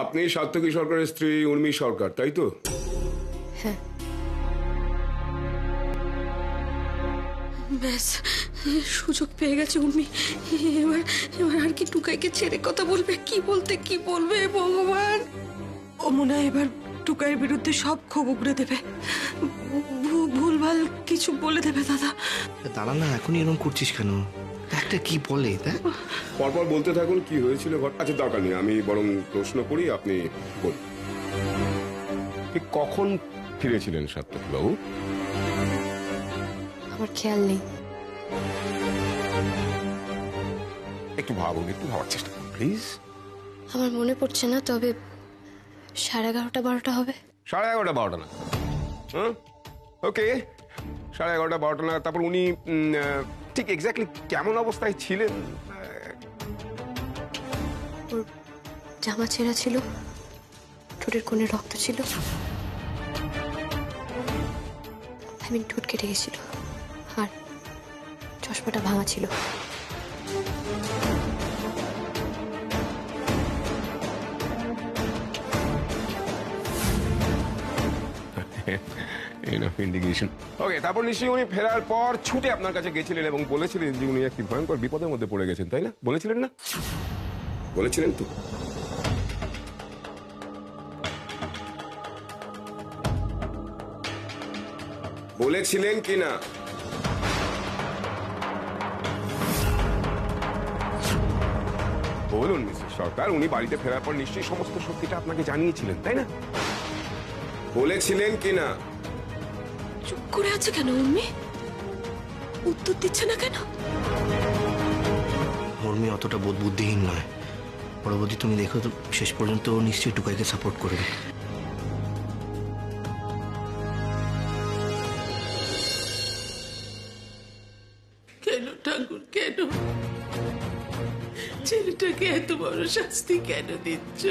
আপনি সাত্তকী সরকারের স্ত্রী উর্মি সরকার, তাই তো? হ্যাঁ। ব্যাস, সুযোগ পেয়ে গেছে উর্মি। এবার এবার আর কি টুকাইকে ছেড়ে কথা বলবে? কি বলবে ভগবান! ও মনে হয় এবার টুকাইয়ের বিরুদ্ধে সব ক্ষোভ উগড়ে দেবে, ভুলভাল কিছু বলে দেবে। দাদা দাঁড়া না, এখনই এরকম করছিস কেন? একটা কি বলে দেখ, পরপর বলতে থাকুন কি হয়েছিল। আচ্ছা দরকার নেই, আমি বরং প্রশ্ন করি, আপনি বলুন। ঠিক কখন ফিরেছিলেন সাত্তকী বাবু? আমার খেয়াল নেই। একটু ভাবুন, একটু ভাবার চেষ্টা করুন প্লিজ। আমার মনে পড়ছে না, তবে 11:30 12টা হবে। 11:30 12টা না? ওকে, 11:30 12টা না। তারপর উনি ঠিক এক্স্যাক্টলি কেমন অবস্থায় ছিলেন? ওর জামা ছেঁড়া ছিল, ঠোঁটের কোণে রক্ত ছিল, ঠোঁট কেটে গেছিল, আর চশমাটা ভাঙা ছিল। ওকে, তারপর নিশ্চয়ই উনি ফেরার পর ছুটে আপনার কাছে গেছিলেন এবং বলেছিলেন যে উনি একটি ভয়ঙ্কর বিপদের মধ্যে পড়ে গেছেন, তাই না? বলেছিলেন না? বলেছিলেন তো? বলেছিলেন কি না? বলুন মিসেস সরকার, উনি বাড়িতে ফেরার পর নিশ্চয়ই সমস্ত সত্যিটা আপনাকে জানিয়েছিলেন, তাই না? বলেছিলেন কি না? চুপ করে আছে কেন উর্মি? উত্তর দিচ্ছে না কেন? উর্মি অতটা বুদ্ধিহীন নয়। পরবর্তী তুমি দেখো তো, শেষ পর্যন্ত ও নিশ্চয়ই টুকাইকে সাপোর্ট করবে। কেন ঠাকুর, কেন ছেলেটাকে এত বড় শাস্তি কেন দিচ্ছ?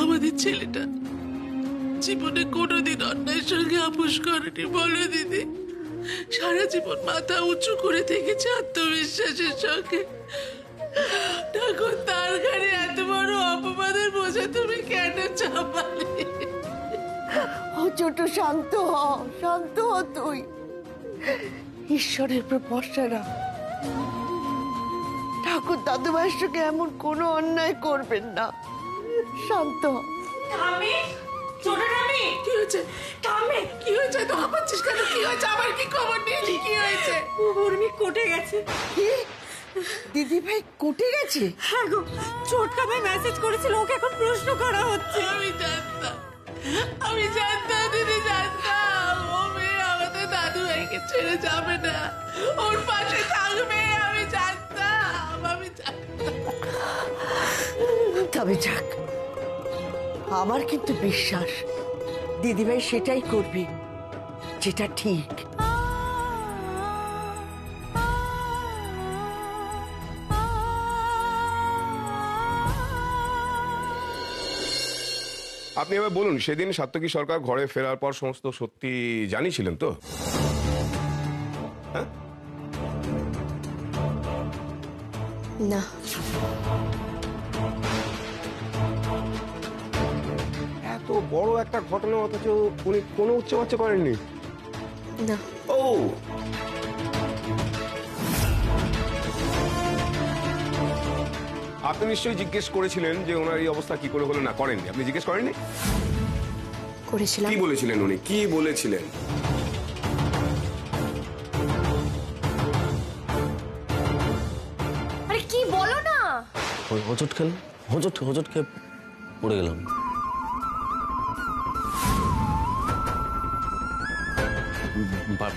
আমাদের ছেলেটা জীবনে কোনোদিন অন্যায়ের সঙ্গে আপোষ করেনি, বলো দিদি। সারা জীবন মাথা উঁচু করে থেকেছে আত্মবিশ্বাসের সঙ্গে। ঠাকুর, তার ঘাড়ে এত বড় অপবাদের বোঝা তুমি কেন চাপালে? ও ছোট, শান্ত হ, শান্ত হ তুই। ঈশ্বরের উপর ভরসা রাখ। ঠাকুর দাদু ভাইয়ের সঙ্গে এমন কোনো অন্যায় করবেন না। শান্ত হ। আমি ছোট আমি কি হয়েছে? কামে কি হয়েছে? তো হাঁপাচ্ছিস কেন? কি হয়েছে? আমার কি খবর নিলি? কি হয়েছে? উর্মি কোর্টে গেছে। কি? দিদি ভাই কোর্টে গেছে? হ্যাঁ গো, ছোটকা ভাই মেসেজ করেছিল, ওকে এখন প্রশ্ন করা হচ্ছে। আমি জানতাম দিদি, জানতাম ও মেয়ে আমাদের দাদু ভাইকে ছেড়ে যাবে না, ওর পাশে থাকবে। আমি জানতাম। তবে যাক, আমার কিন্তু বিশ্বাস দিদিভাই সেটাই করবে যেটা ঠিক। আপনি এবার বলুন, সেদিন সাত্তকী সরকার ঘরে ফেরার পর সমস্ত সত্যি জানিয়েছিলেন তো? হ্যাঁ না। এত বড় একটা ঘটনা অথচ উনি কোনো উচ্চবাচ্য করেননি? না। ও, আপনি নিশ্চয়ই জিজ্ঞেস করেছিলেন যে ওনার এই অবস্থা কি করে হলো? না, করেননি? আপনি জিজ্ঞেস করেননি? করেছিলাম। কি বলেছিলেন উনি? কি বলেছিলেন? আরে কি বলো না? হোঁচট খেল, হোঁচট খেয়ে পড়ে গেলাম।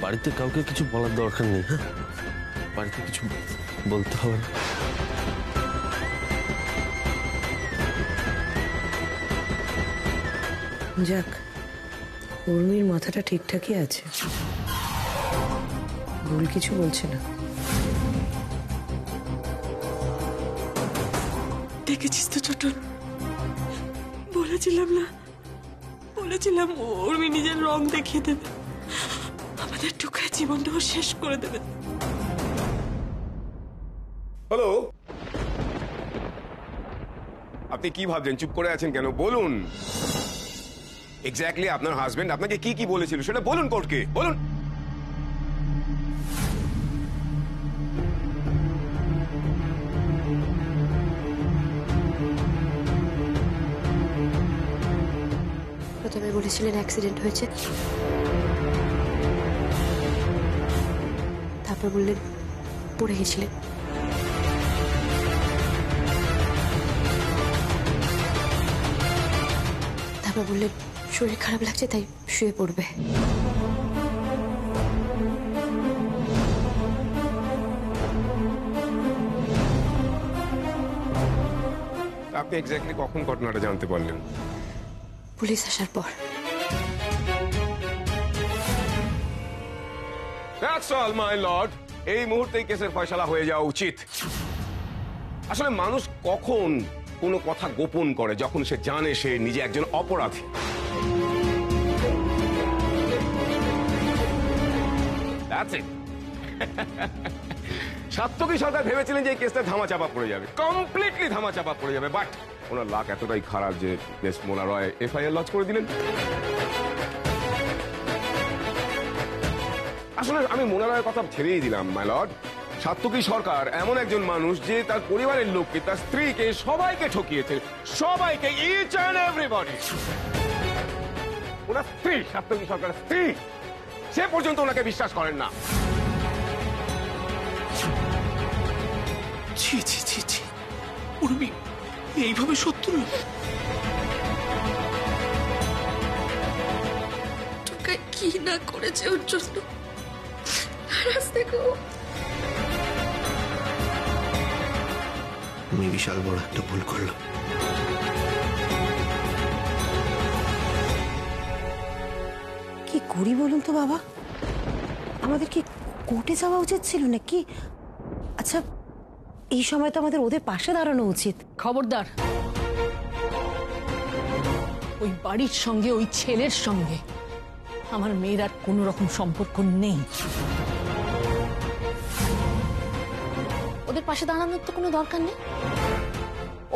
বাড়িতে কাউকে কিছু বলার দরকার নেই। হ্যাঁ, বাড়িতে কিছু বলতে হবে না। যাক, উর্মির মাথাটা ঠিকঠাকই আছে, ভুল কিছু বলছে না। দেখেছিস তো ছোটন, বলেছিলাম না, বলেছিলাম উর্মি নিজের রং দেখিয়ে দেবে, আমাদের টুকায় জীবনটাও শেষ করে দেবে। হ্যালো, আপনি কি ভাবছেন? চুপ করে আছেন কেন? বলুন এক্স্যাক্টলি আপনার হাজবেন্ড আপনাকে কি কি বলেছিল সেটা বলুন কোর্টকে, বলুন। প্রথমে বলেছিলেন অ্যাক্সিডেন্ট হয়েছে, তারপর বললেন পড়ে গেছিলেন, তারপর বললেন শরীর খারাপ লাগছে তাই শুয়ে পড়বে। আপনি এক্স্যাক্টলি কখন ঘটনাটা জানতে পারলেন? পুলিশ আসার পর। That's all, my lord. এই মুহূর্তেই কেসের ফয়সালা হয়ে যাওয়া উচিত। আসলে মানুষ কখন কোনো কথা গোপন করে? যখন সে জানে সে নিজে একজন অপরাধী। That's it. সাত্তকী সরকার ভেবেছিলেন যে এই কেসটা ধামাচাপা পড়ে যাবে, কমপ্লিটলি ধামাচাপা পড়ে যাবে, বাট ওনার লাক এতটাই খারাপ যে মিস মোনা রয় এফআইআর লঞ্চ করে দিলেন। আসলে আমি মোনা রয়ের কথা ছেড়েই দিলাম মাই লর্ড। সাত্তকী সরকার এমন একজন মানুষ যে তার পরিবারের লোককে, তার স্ত্রীকে, সবাইকে ঠকিয়েছে, সবাইকে, ইচ অ্যান্ড এভরিবডি। ওনার স্ত্রী, সাত্তকী সরকারের স্ত্রী, সে পর্যন্ত ওনাকে বিশ্বাস করেন না। ছি ছি ছি ছি, উর্মি এইভাবে শত্রু? টুকাই কি না করেছে ওর জন্য। রাজ দেখো, তুমি বিশাল বড় একটা ভুল করলো। কি করি বলুন তো বাবা, আমাদের কি কোর্টে যাওয়া উচিত ছিল নাকি? আচ্ছা এই সময় তো আমাদের ওদের পাশে দাঁড়ানো উচিত। খবরদার, ওই বাড়ির সঙ্গে, ওই ছেলের সঙ্গে আমার মেয়ের আর কোনো রকম সম্পর্ক নেই। ওদের পাশে দাঁড়ানোর তো কোনো দরকার নেই।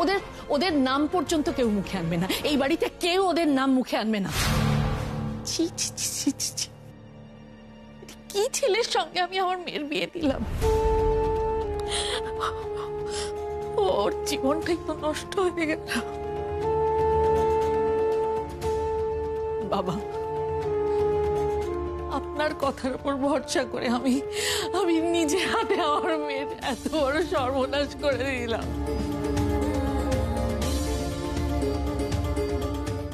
ওদের ওদের নাম পর্যন্ত কেউ মুখে আনবে না, এই বাড়িতে কেউ ওদের নাম মুখে আনবে না। ছি ছি ছি ছি ছি ছি। কি ছেলের সঙ্গে আমি আমার মেয়ের বিয়ে দিলাম? ওর জীবনটাই তো নষ্ট হয়ে গেল। বাবা, আপনার কথার উপর ভরসা করে আমি নিজে হাতে আমার মেয়ের এত বড় সর্বনাশ করে দিলাম।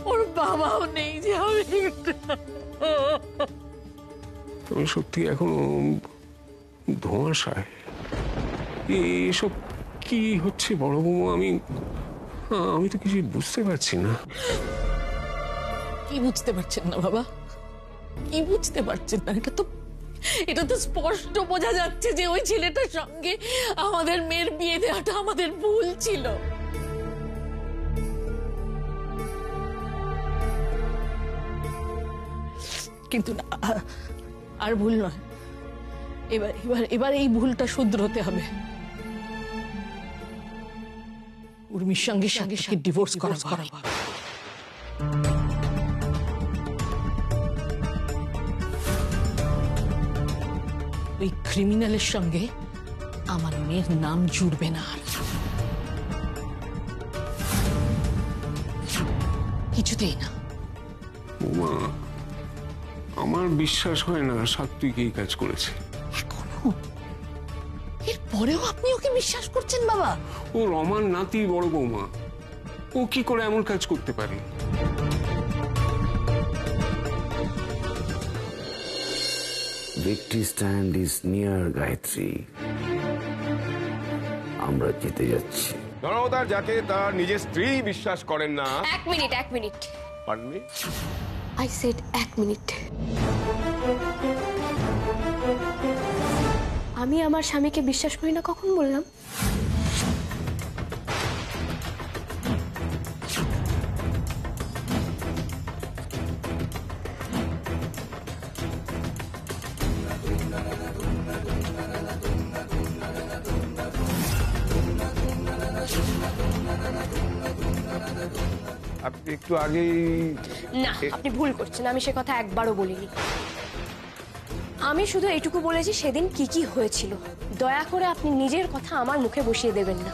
ওর বাবাও নেই যে আমি সত্যি এখন ধোঁয়াশায় এসব কি হচ্ছে বড় বৌমা? আমি তো কিছু বুঝতে পারছি না। কি বুঝতে পারছেন না বাবা? কি বুঝতে পারছেন না? এটা তো স্পষ্ট বোঝা যাচ্ছে যে ওই ছেলেটার সঙ্গে আমাদের মেয়ের বিয়ে দেওয়াটা আমাদের ভুল ছিল। কিন্তু না, আর ভুল নয়। এবার এবার এবার এই ভুলটা শুধরোতে হবে। উর্মির সঙ্গে ডিভোর্স করা ওই ক্রিমিনালের সঙ্গে আমার মেয়ের নাম জুড়বে না আর কিছুতেই না। বৌমা, আমার বিশ্বাস হয় না সাত্বিক এই কাজ করেছে। এখনো এরপরেও আপনি ওকে বিশ্বাস করছেন বাবা? ও রমার নাতি বড় বৌমা, ও কি করে এমন কাজ করতে পারে? Victory stand is near, Gayatri. আমরা জিতে যাচ্ছি। জনতার যাকে তার নিজের স্ত্রী বিশ্বাস করেন না। এক minute Pardon me? I said 1 minute. আমি আমার স্বামীকে বিশ্বাস করি না কখন বললাম? একটু আগেই না, আপনি ভুল করছেন, আমি সে কথা একবারও বলিনি। আমি শুধু এইটুকু বলেছি সেদিন কি কি হয়েছিল। দয়া করে আপনি নিজের কথা আমার মুখে বসিয়ে দেবেন না।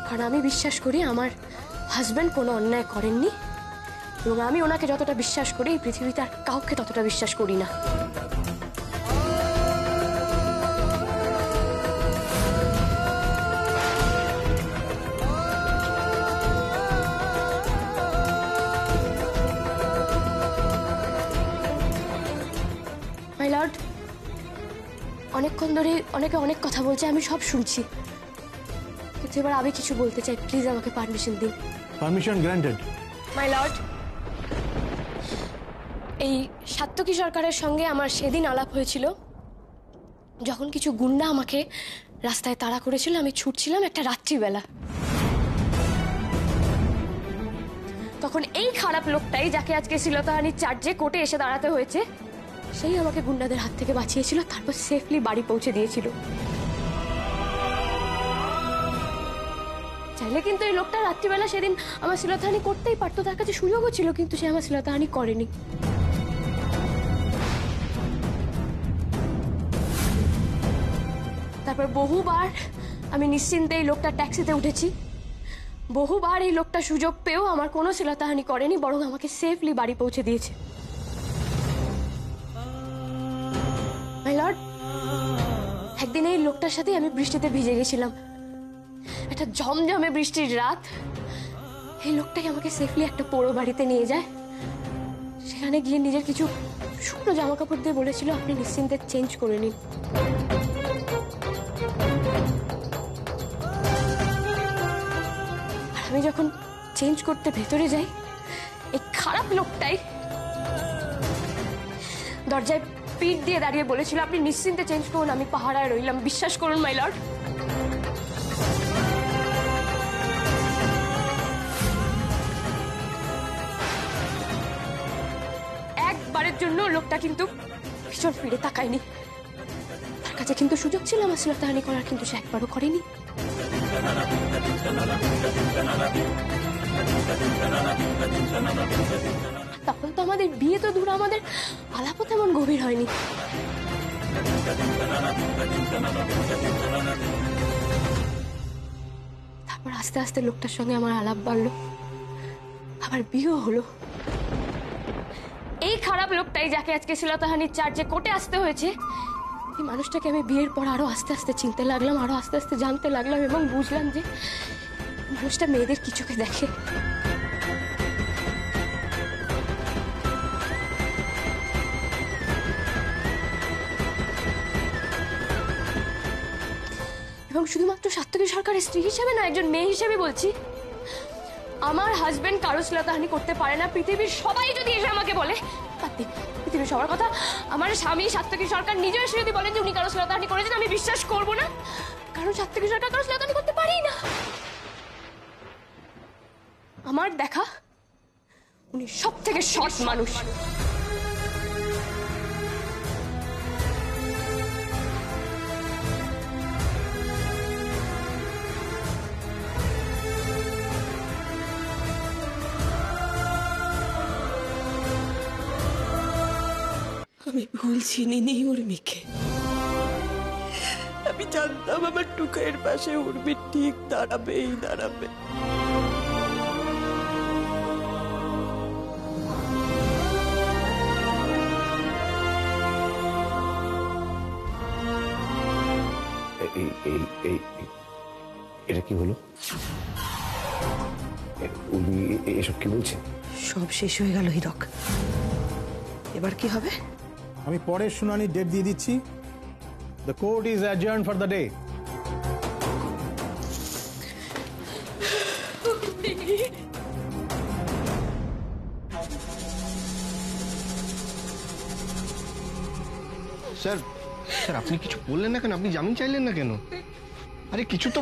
কারণ আমি বিশ্বাস করি আমার হাজবেন্ড কোনো অন্যায় করেননি, এবং আমি ওনাকে যতটা বিশ্বাস করি এই পৃথিবীতে আর কাউকে ততটা বিশ্বাস করি না। মাই লর্ড, অনেকক্ষণ ধরে অনেকে অনেক কথা বলছে, আমি সব শুনছি, কিন্তু এবার আমি কিছু বলতে চাই। প্লিজ আমাকে পারমিশন দিন। Permission granted. মাই লর্ড, এই সাত্তকী সরকারের সঙ্গে আমার সেদিন আলাপ হয়েছিল যখন কিছু গুন্ডা আমাকে রাস্তায় তাড়া করেছিল। আমি ছুটছিলাম একটা রাত্রিবেলা। তখন এই খারাপ লোকটাই, যাকে আজকে শ্লীলতাহানির চার্জে কোর্টে এসে দাঁড়াতে হয়েছে, সেই আমাকে গুন্ডাদের হাত থেকে বাঁচিয়েছিল, তারপর সেফলি বাড়ি পৌঁছে দিয়েছিল। চাইলে কিন্তু এই লোকটা রাত্রিবেলা সেদিন আমার শ্লীলতাহানি করতেই পারতো, তার কাছে সুযোগও ছিল, কিন্তু সে আমার শ্লীলতাহানি করেনি। তারপর বহুবার আমি নিশ্চিন্তে এই লোকটা ট্যাক্সিতে উঠেছি, বহুবার এই লোকটা সুযোগ পেয়েও আমার কোনো শ্লীলতাহানি করেনি, বরং আমাকে সেফলি বাড়ি পৌঁছে দিয়েছে। মাই লর্ড, একদিন এই লোকটার সাথে আমি বৃষ্টিতে ভিজে গেছিলাম, একটা ঝমঝমে বৃষ্টির রাত। এই লোকটাই আমাকে সেফলি একটা পোড়ো বাড়িতে নিয়ে যায়। সেখানে গিয়ে নিজের কিছু শুকনো জামা কাপড় দিয়ে বলেছিল আপনি নিশ্চিন্তে চেঞ্জ করে নিন। আর আমি যখন চেঞ্জ করতে ভেতরে যাই, এই খারাপ লোকটাই দরজায় পিঠ দিয়ে দাঁড়িয়ে বলেছিল আপনি নিশ্চিন্তে চেঞ্জ করুন, আমি পাহারায় রইলাম। বিশ্বাস করুন মাই লর্ড, একবারের জন্য লোকটা কিন্তু পিছন ফিরে তাকায়নি। তার কাছে কিন্তু সুযোগ ছিল আমার শ্লীলতাহানি করার, কিন্তু সে একবারও করেনি। তখন তো আমাদের বিয়ে তো দূর, আমাদের আলাপও তেমন গভীর হয়নি। তারপর আস্তে আস্তে লোকটার সঙ্গে আমার আলাপ বাড়লো, আবার বিয়েও হলো। এই খারাপ লোকটাই, যাকে আজকে শ্লীলতাহানির চার্জে কোর্টে আসতে হয়েছে, এই মানুষটাকে আমি বিয়ের পর আরো আস্তে আস্তে চিনতে লাগলাম, আরো আস্তে আস্তে জানতে লাগলাম, এবং বুঝলাম যে মানুষটা মেয়েদের কি চোখে দেখে। এবং শুধুমাত্র সাত্তকী সরকারের স্ত্রী হিসেবে না, একজন মেয়ে হিসেবে বলছি, আমার হাজবেন্ড কারো শ্লীলতাহানি করতে পারে না। পৃথিবীর সবাই যদি এসে আমাকে বলে, পৃথিবীর সবার কথা, আমার স্বামী সাত্তকী সরকার নিজে এসে যদি বলেন যে উনি কারো শ্লীলতাহানি করেছেন, আমি বিশ্বাস করবো না, কারণ সাত্তকী সরকার কারো শ্লীলতাহানি করতে পারেই না। আমার দেখা উনি সব থেকে সৎ মানুষ। আমি ভুল চিনিনি উর্মিকে। আমি জানতাম আমার টুকাইয়ের পাশে উর্মি ঠিক দাঁড়াবেই দাঁড়াবে। এটা কি হলো? উর্মি এসব কি বলছে? সব শেষ হয়ে গেল হীরক। এবার কি হবে? আমি পরের শুনানির ডেট দিয়ে দিচ্ছি। The court is adjourned for the day. Sir, sir আপনি কিছু বললেন না কেন? আপনি জামিন চাইলেন না কেন? আরে কিছু তো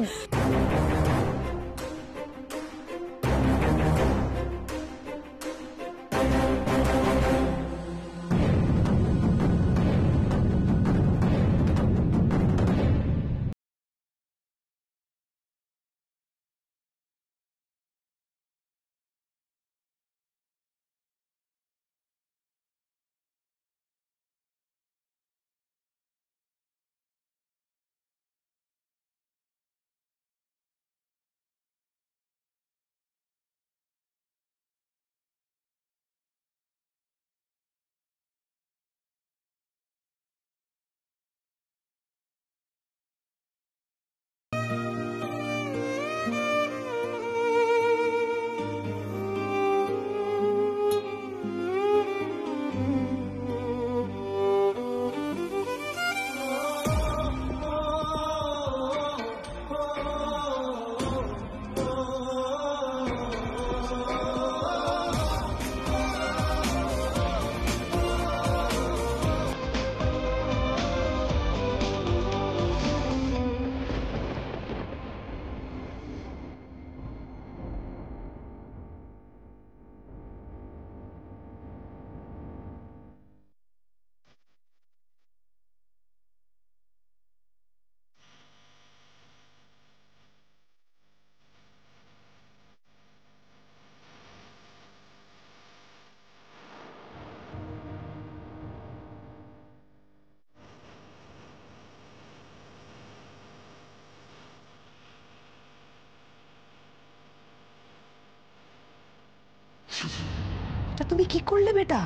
এটা তুমি কি করলে বেটা?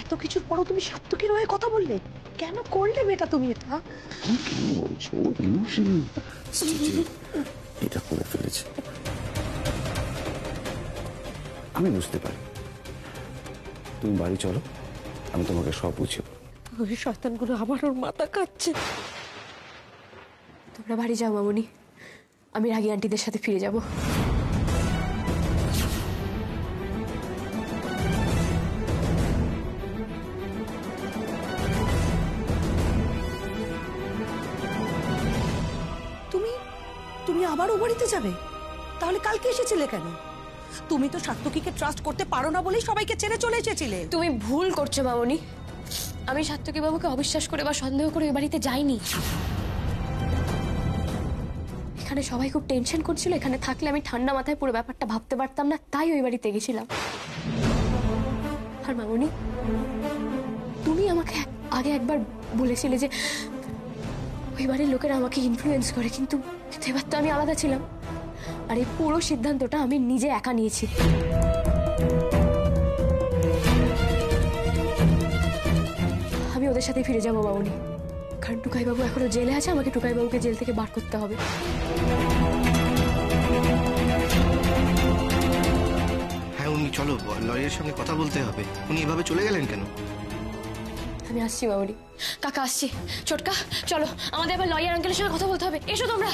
এত কিছুর পরও তুমি সাত্তকীর হয়ে কথা বললে? কেন করলে বেটা তুমি এটা? এটা করে ফেলেছে, আমি বুঝতে পারি। তুমি বাড়ি চলো, আমি তোমাকে সব বুঝিয়ে বলবো। ওই শয়তানগুলো আবার ওর মাথা কাটছে। তোমরা বাড়ি যাও মামুনি, আমি রাগী আন্টিদের সাথে ফিরে যাব। তুমি আবার ও বাড়িতে যাবে? তাহলে কালকে এসেছিলে কেন? তুমি তো সাত্তকীকে ট্রাস্ট করতে পারো না বলেই সবাইকে ছেড়ে চলে এসেছিলে। তুমি ভুল করছো মামুনি, আমি সাত্তকী বাবুকে অবিশ্বাস করে বা সন্দেহ করে ওই বাড়িতে যাইনি। এখানে সবাই খুব টেনশন করছিল, এখানে থাকলে আমি ঠান্ডা মাথায় পুরো ব্যাপারটা ভাবতে পারতাম না, তাই ওই বাড়িতে গেছিলাম। আর মামুনি, তুমি আমাকে আগে একবার বলেছিলে যে ওই বাড়ির লোকেরা আমাকে ইনফ্লুয়েন্স করে, কিন্তু এবার তো আমি আলাদা ছিলাম। আর এই পুরো সিদ্ধান্তটা আমি নিজে একা নিয়েছি। আমি ওদের সাথে ফিরে যাবো মামুনি, কারণ টুকাইবাবু এখনো জেলে আছে, আমাকে টুকাইবাবুকে জেল থেকে বার করতে হবে। হ্যাঁ উনি চলো, লয়ারের সঙ্গে কথা বলতে হবে। উনি এভাবে চলে গেলেন কেন? আমি আসছি মামুনি। কাকা আসছি। ছোটকা চলো, আমাদের এবার লয়ার আঙ্কেলের সঙ্গে কথা বলতে হবে। এসো তোমরা।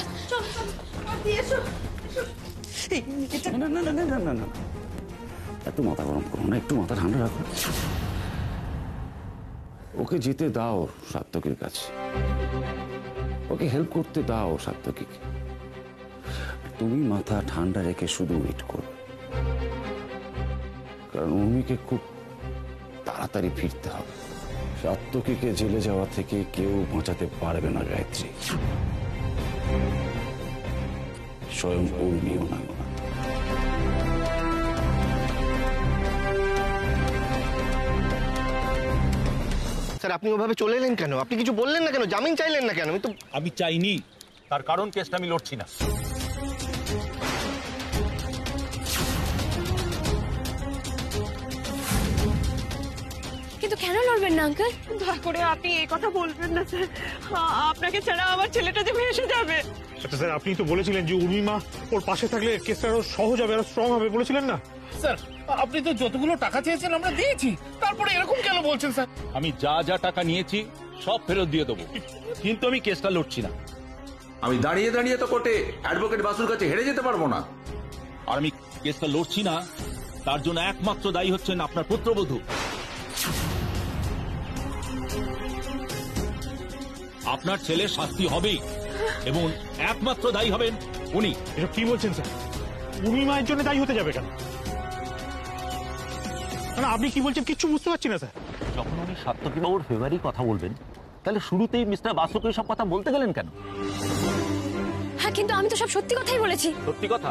না না না না না না না, এত মাথা গরম করো না, একটু মাথা ঠান্ডা রাখো। ওকে যেতে দাও সাত্তকীর কাছে, ওকে হেল্প করতে দাও সাত্তকীকে। তুমি মাথা ঠান্ডা রেখে শুধু ওয়েট করো, কারণ উর্মিকে খুব তাড়াতাড়ি ফিরতে হবে। সাত্তকীকে জেলে যাওয়া থেকে কেউ বাঁচাতে পারবে না গায়ত্রী, স্বয়ং উর্মিও না। স্যার আপনি ওভাবে চলে এলেন কেন? আপনি কিছু বললেন না কেন? জামিন চাইলেন না কেন? আমি চাইনি, তার কারণ কেসটা আমি লড়ছি না। কিন্তু কেন লড়বেন না আঙ্কেল? দয়া করে আপনি এই কথা বলবেন না স্যার, আপনাকে ছাড়া আমার ছেলেটা যে ভেসে যাবে। আচ্ছা স্যার, আপনি তো বলেছিলেন যে উর্মিমা ওর পাশে থাকলে কেসটা আরো সহজ হবে, আরো স্ট্রং হবে, বলেছিলেন না? স্যার আপনি তো যতগুলো টাকা চেয়েছেন আমরা দিয়েছি, তারপরে এরকম কেন বলছেন স্যার? আমি যা যা টাকা নিয়েছি সব ফেরত দিয়ে দেবো, কিন্তু আমি কেসটা লড়ছি না। আমি দাঁড়িয়ে দাঁড়িয়ে তো কোর্টে অ্যাডভোকেট বাসুর কাছে হেরে যেতে পারবো না। আর আমি কেসটা লড়ছি না, তার জন্য একমাত্র দায়ী হচ্ছেন আপনার পুত্রবধূ। আপনার ছেলে শাস্তি হবেই, এবং একমাত্র দায়ী হবেন উনি। এসব কি বলছেন স্যার? উর্মি মায়ের জন্য দায়ী হতে যাবে কেন? না আপনি কি বলছেন কিচ্ছু বুঝতে পারছি না স্যার। যখন উনি সাত্তকী বাবুর ফেভারি কথা বলবেন, তাহলে শুরুতেই মিস্টার বাসুকে সব কথা বলতে গেলেন কেন? হ্যাঁ, কিন্তু আমি তো সব সত্যি কথাই বলেছি। সত্যি কথা?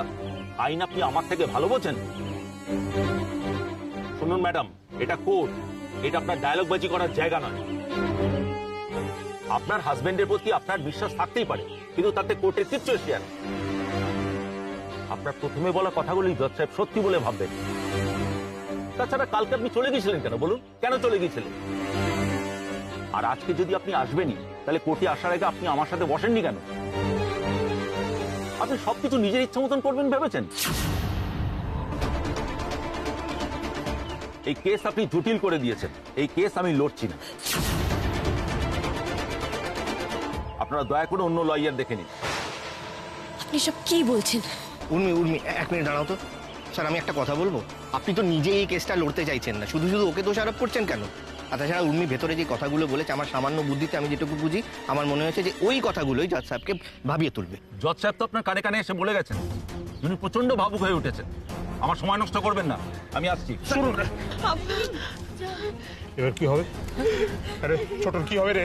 আইন আপনি আমার থেকে ভালো বোঝেন। শুনুন ম্যাডাম, এটা কোর্ট, এটা আপনার ডায়লগবাজি করার জায়গা নয়। আপনার হাজবেন্ডের প্রতি আপনার বিশ্বাস থাকতেই পারে, কিন্তু তাতে কোর্টের কিচ্ছু এসে যায় না। আপনার প্রথমে বলা কথাগুলি জজ সাহেব সত্যি বলে ভাববেন। তাছাড়া কালকে আপনি চলে গেছিলেন কেন বলুন? কেন চলে গিয়েছিলেন? আর আজকে যদি আপনি আসবেনই, তাহলে কোর্টে আসার আগে আপনি আমার সাথে বসেননি কেন? আপনি সবকিছু নিজের ইচ্ছা মতন করবেন ভেবেছেন? এই কেস আপনি জটিল করে দিয়েছেন, এই কেস আমি লড়ছি না। আপনারা দয়া করে অন্য লয়ার দেখে নিন। আপনি সব কি বলছেন? উর্মি এক মিনিট দাঁড়াও তো। স্যার আমি একটা কথা বলবো, আপনি তো নিজেই এই কেসটা লড়তে চাইছেন না, শুধু শুধু ওকে দোষারোপ করছেন কেন? আর তাছাড়া উর্মি ভেতরে যে কথাগুলো বলেছে, আমার সামান্য বুদ্ধিতে আমি যেটুকু বুঝি, আমার মনে হয়েছে যে ওই কথাগুলোই জজ সাহেবকে ভাবিয়ে তুলবে। জজ সাহেব তো আপনার কানে কানে এসে বলে গেছেন, উনি প্রচন্ড ভাবুক হয়ে উঠেছেন। আমার সময় নষ্ট করবেন না, আমি আসছি। এবার কি হবে? আরে ছোটন কি হবে রে?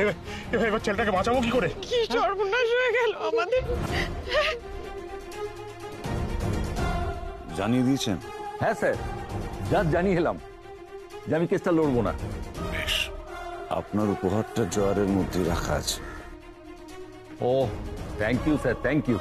এবার ছেলেটাকে বাঁচাবো কি করে? কি সর্বনাশ হয়ে গেল আমাদের। জানিয়ে দিয়েছেন? হ্যাঁ স্যার, জাজ জানিয়ে এলাম যে আমি কেসটা লড়বো না। বেশ, আপনার উপহারটা ড্রয়ারের মধ্যে রাখা আছে। Oh thank you sir, thank you.